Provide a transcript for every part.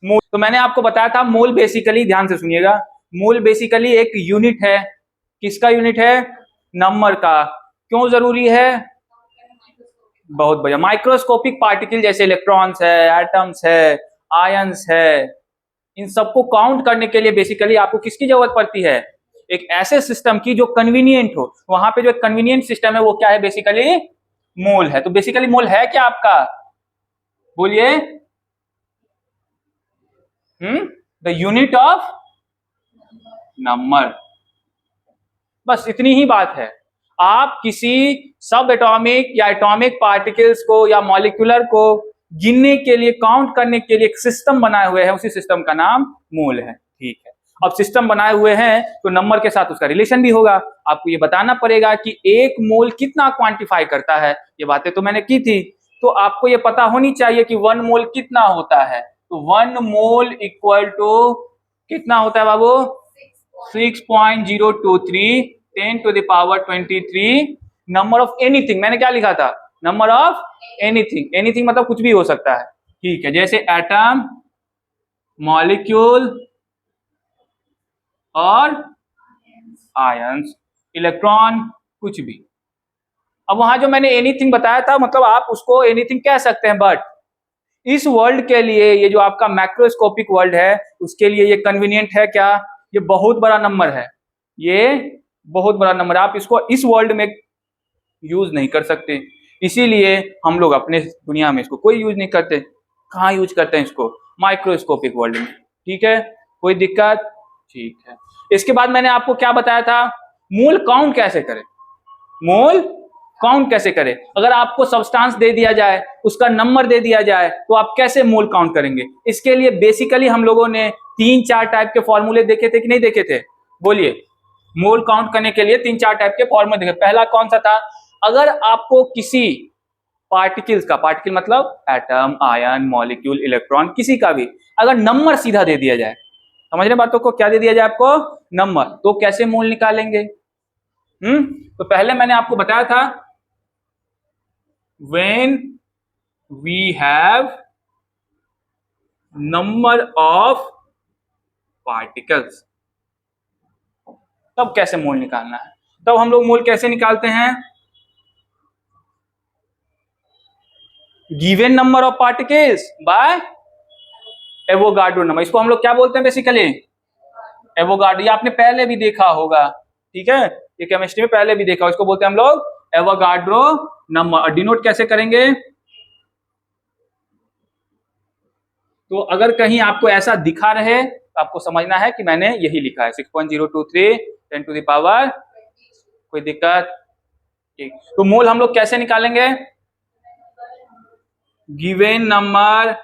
मोल, तो मैंने आपको बताया था मोल बेसिकली, ध्यान से सुनिएगा, मोल बेसिकली एक यूनिट है। किसका यूनिट है? नंबर का। क्यों जरूरी है? बहुत बढ़िया। माइक्रोस्कोपिक पार्टिकल जैसे इलेक्ट्रॉन्स है, एटम्स है, आयंस है, इन सबको काउंट करने के लिए बेसिकली आपको किसकी जरूरत पड़ती है? एक ऐसे सिस्टम की जो कन्वीनियंट हो। वहां पे जो एक कन्वीनियंट सिस्टम है वो क्या है? बेसिकली मोल है। तो बेसिकली मोल है क्या आपका? बोलिए। The unit of number. बस इतनी ही बात है। आप किसी सब एटॉमिक या एटॉमिक पार्टिकल्स को या मॉलिक्यूलर को गिनने के लिए, काउंट करने के लिए एक सिस्टम बनाए हुए हैं, उसी सिस्टम का नाम मोल है। ठीक है, अब सिस्टम बनाए हुए हैं तो नंबर के साथ उसका रिलेशन भी होगा। आपको ये बताना पड़ेगा कि एक मोल कितना क्वांटिफाई करता है। ये बातें तो मैंने की थी, तो आपको ये पता होनी चाहिए कि 1 मोल कितना होता है। तो 1 मोल इक्वल टू कितना होता है बाबू? 6.023 10 to the power 23 number of anything. मैंने क्या लिखा था? Number of anything. एनीथिंग मतलब कुछ भी हो सकता है। ठीक है, जैसे एटम, मॉलिक्यूल और आयंस, इलेक्ट्रॉन, कुछ भी। अब वहां जो मैंने एनीथिंग बताया था, मतलब आप उसको एनीथिंग कह सकते हैं, बट इस वर्ल्ड के लिए, ये जो आपका मैक्रोस्कोपिक वर्ल्ड है, उसके लिए ये कन्वीनियंट है क्या? ये बहुत बड़ा नंबर है। ये बहुत बड़ा नंबर है, आप इसको इस वर्ल्ड में यूज नहीं कर सकते। इसीलिए हम लोग अपने दुनिया में इसको कोई यूज नहीं करते। कहाँ यूज करते हैं इसको? माइक्रोस्कोपिक वर्ल्ड में। ठीक है, कोई दिक्कत? ठीक है। इसके बाद मैंने आपको क्या बताया था? मोल काउंट कैसे करें। मोल काउंट कैसे करें? अगर आपको सब्सटेंस दे दिया जाए, उसका नंबर दे दिया जाए, तो आप कैसे मोल काउंट करेंगे? इसके लिए बेसिकली हम लोगों ने 3-4 टाइप के फॉर्मूले देखे थे कि नहीं देखे थे? बोलिए। मोल काउंट करने के लिए 3-4 टाइप के फॉर्मूले देखे। पहला कौन सा था? अगर आपको किसी पार्टिकल्स का, पार्टिकल मतलब एटम, आयन, मॉलिक्यूल, इलेक्ट्रॉन, किसी का भी अगर नंबर सीधा दे दिया जाए, समझ रहे बातों को? क्या दे दिया जाए आपको? नंबर। तो कैसे मोल निकालेंगे? तो पहले मैंने आपको बताया था, when we have number of particles, तब कैसे मोल निकालना है। तब हम लोग मोल कैसे निकालते हैं? Given number of particles by Avogadro number. इसको हम लोग क्या बोलते हैं बेसिकली? एवोगाड्रो। ये आपने पहले भी देखा होगा, ठीक है, ये केमिस्ट्री में पहले भी देखा हो। इसको बोलते हैं हम लोग एवोगाड्रो नंबर। और डिनोट कैसे करेंगे? तो अगर कहीं आपको ऐसा दिखा रहे तो आपको समझना है कि मैंने यही लिखा है, 6.023 10 to the power। कोई दिक्कत? ठीक। तो मोल हम लोग कैसे निकालेंगे? Given number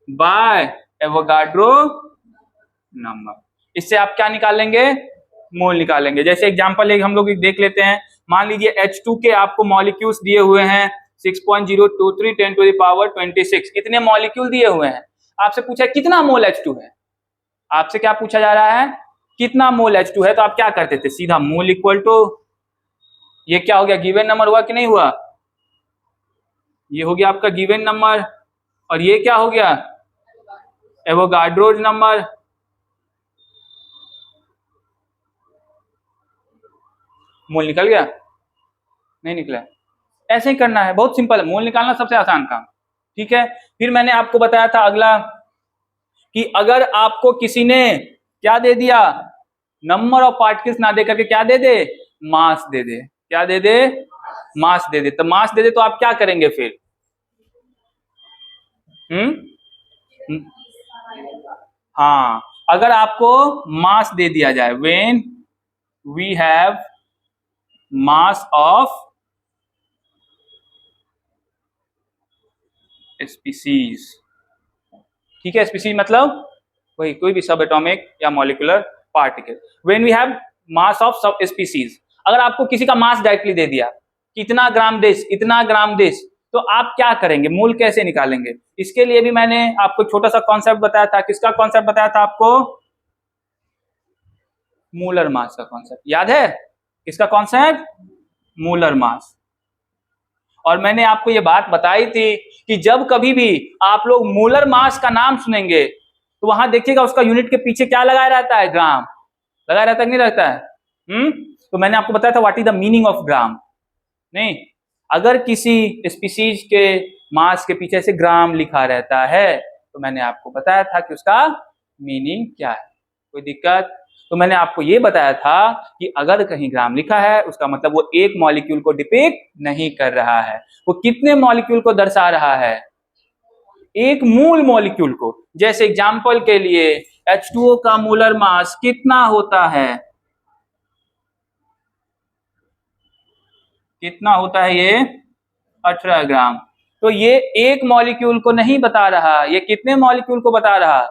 by Avogadro number. इससे आप क्या निकालेंगे? मोल निकालेंगे। जैसे एग्जांपल एक हम लोग देख लेते हैं। मान लीजिए H2 के आपको मॉलिक्यूल्स दिए हुए हैं 6.023 10 to the power 26। कितने मॉलिक्यूल दिए हुए हैं? आपसे पूछा है कितना मोल H2 है। आपसे क्या पूछा जा रहा है? कितना मोल H2 है। तो आप क्या करते थे? सीधा मोल इक्वल टू, ये क्या हो गया? गिवन नंबर हुआ कि नहीं हुआ? ये हो गया आपका गिवन नंबर। और ये क्या हो गया? Avogadro's number. मोल निकल गया? नहीं निकला? ऐसे ही करना है, बहुत सिंपल है। मोल निकालना सबसे आसान काम। ठीक है, फिर मैंने आपको बताया था अगला कि अगर आपको किसी ने क्या दे दिया? नंबर ऑफ पार्टिकल्स ना दे करके क्या दे दे? मास दे दे। क्या दे दे? मास दे दे। तो मास दे दे तो आप क्या करेंगे फिर? हाँ, अगर आपको मास दे दिया जाए, when we have mass of species. ठीक है, स्पीसीज मतलब वही कोई भी सब एटॉमिक या molecular particle. When we have mass of सब स्पीसीज, अगर आपको किसी का मास डायरेक्टली दे दिया, कितना ग्राम दिस, इतना ग्राम दिस, तो आप क्या करेंगे? मोल कैसे निकालेंगे? इसके लिए भी मैंने आपको छोटा सा कॉन्सेप्ट बताया था। किसका कॉन्सेप्ट बताया था आपको? मूलर मास का कॉन्सेप्ट याद है? किसका कॉन्सेप्ट? मूलर मास। और मैंने आपको ये बात बताई थी कि जब कभी भी आप लोग मोलर मास का नाम सुनेंगे तो वहां देखिएगा उसका यूनिट के पीछे क्या लगाया रहता है, ग्राम लगाया रहता है कि नहीं रहता है। तो मैंने आपको बताया था what is the meaning of gram. नहीं, अगर किसी स्पीसीज के मास के पीछे से ग्राम लिखा रहता है तो मैंने आपको बताया था कि उसका मीनिंग क्या है। कोई दिक्कत? तो मैंने आपको ये बताया था कि अगर कहीं ग्राम लिखा है उसका मतलब वो एक मॉलिक्यूल को डिपिक्ट नहीं कर रहा है, वो कितने मॉलिक्यूल को दर्शा रहा है, एक मूल मॉलिक्यूल को। जैसे एग्जांपल के लिए H2O का मोलर मास कितना होता है, कितना होता है ये 18 ग्राम। तो ये एक मॉलिक्यूल को नहीं बता रहा, ये कितने मॉलिक्यूल को बता रहा,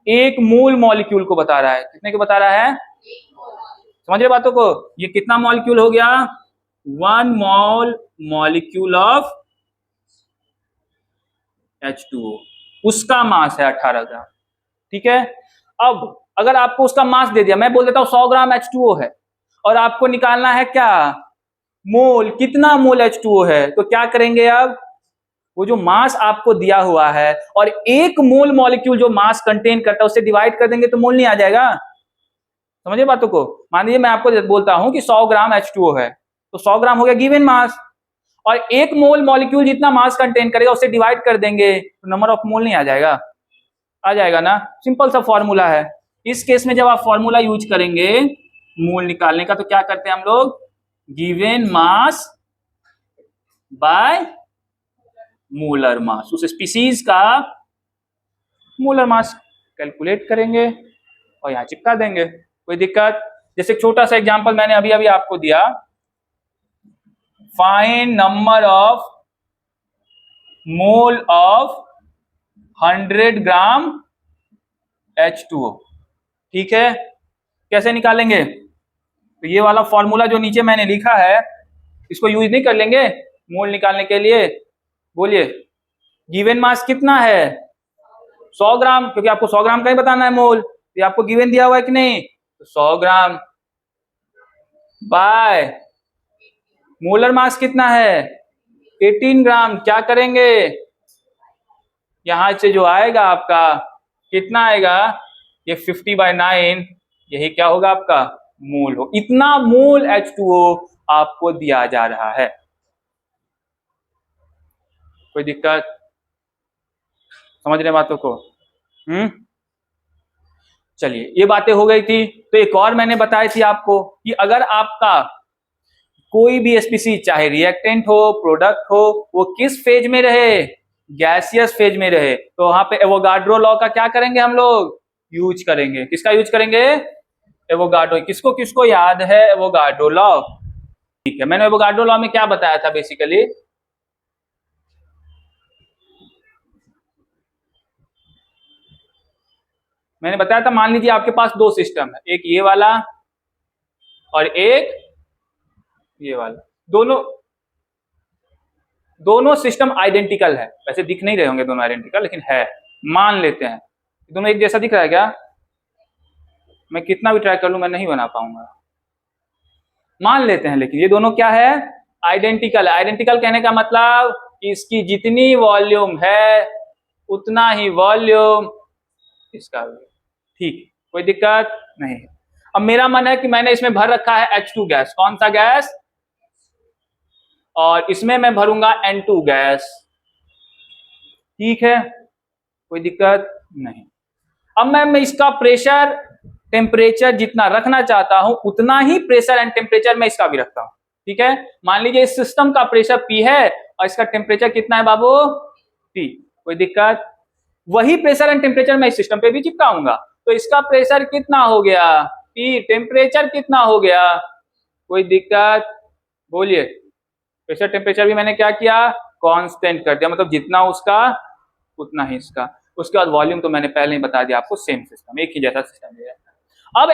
एक मूल मॉलिक्यूल को बता रहा है। कितने को बता रहा है, समझ रहे बातों को? ये कितना मॉलिक्यूल हो गया, 1 मोल मॉलिक्यूल ऑफ H2O, उसका मास है 18 ग्राम। ठीक है, अब अगर आपको उसका मास दे दिया, मैं बोल देता हूं 100 ग्राम H2O है और आपको निकालना है क्या, मोल, कितना मोल H2O है। तो क्या करेंगे, अब वो जो मास आपको दिया हुआ है और एक मोल मॉलिक्यूल जो मास कंटेन करता है उससे डिवाइड कर देंगे तो मोल नहीं आ जाएगा। समझिए बातों को? मान लीजिए मैं आपको बोलता हूं कि 100 ग्राम H2O है, तो 100 ग्राम हो गया गिवन मास, और एक मोल मॉलिक्यूल जितना मास कंटेन करेगा उससे डिवाइड कर देंगे तो नंबर ऑफ मोल नहीं आ जाएगा? आ जाएगा ना। सिंपल सा फॉर्मूला है। इस केस में जब आप फॉर्मूला यूज करेंगे मोल निकालने का तो क्या करते हैं हम लोग, given mass by molar mass, उस स्पीसीज का मोलर मास कैलकुलेट करेंगे और यहां चिपका देंगे। कोई दिक्कत? जैसे छोटा सा एग्जांपल मैंने अभी अभी आपको दिया, find number of mole of 100 gram H2O। ठीक है, कैसे निकालेंगे? तो ये वाला फॉर्मूला जो नीचे मैंने लिखा है इसको यूज नहीं कर लेंगे मोल निकालने के लिए? बोलिए, गिवन मास कितना है, 100 ग्राम, क्योंकि आपको 100 ग्राम का ही बताना है मोल, ये आपको गिवन दिया हुआ है कि नहीं, तो 100 ग्राम बाय मोलर मास कितना है 18 ग्राम। क्या करेंगे, यहां से जो आएगा आपका कितना आएगा, ये 50/9, यही क्या होगा आपका मोल हो। इतना मोल H2O आपको दिया जा रहा है। कोई दिक्कत? समझ रहे बातों को? चलिए, ये बातें हो गई थी। तो एक और मैंने बताई थी आपको कि अगर आपका कोई भी स्पीसीज चाहे रिएक्टेंट हो प्रोडक्ट हो, वो किस फेज में रहे, गैसियस फेज में रहे, तो वहां पे एवोगाड्रो लॉ का क्या करेंगे हम लोग, यूज करेंगे। किसका यूज करेंगे, एवोगाड्रो। किसको किसको याद है एवोगाड्रो लॉ? ठीक है, मैंने एवोगाड्रो लॉ में क्या बताया था बेसिकली, मैंने बताया था मान लीजिए आपके पास दो सिस्टम है, एक ये वाला और एक ये वाला, दोनों सिस्टम आइडेंटिकल है। वैसे दिख नहीं रहे होंगे दोनों आइडेंटिकल, लेकिन है, मान लेते हैं दोनों एक जैसा दिख रहा है क्या, मैं कितना भी ट्राई कर लूं मैं नहीं बना पाऊंगा, मान लेते हैं। लेकिन ये दोनों क्या है, आइडेंटिकल है। आइडेंटिकल कहने का मतलब कि इसकी जितनी वॉल्यूम है उतना ही वॉल्यूम इसका भी। ठीक, कोई दिक्कत नहीं है। अब मेरा मन है कि मैंने इसमें भर रखा है H2 गैस, कौन सा गैस, और इसमें मैं भरूंगा N2 गैस। ठीक है, कोई दिक्कत नहीं। अब मैं इसका प्रेशर टेम्परेचर जितना रखना चाहता हूं उतना ही प्रेशर एंड टेम्परेचर मैं इसका भी रखता हूं। ठीक है, मान लीजिए इस सिस्टम का प्रेशर P है और इसका टेम्परेचर कितना है बाबू, T। कोई दिक्कत? वही प्रेशर एंड टेम्परेचर मैं इस सिस्टम पे भी चिपकाऊंगा, तो इसका प्रेशर कितना हो गया P, टेम्परेचर कितना हो गया, कोई दिक्कत? बोलिए, प्रेशर टेम्परेचर भी मैंने क्या किया, कांस्टेंट कर दिया, मतलब जितना उसका उतना ही इसका। उसके बाद वॉल्यूम तो मैंने पहले ही बता दिया आपको, सेम सिस्टम, एक ही जैसा सिस्टम है।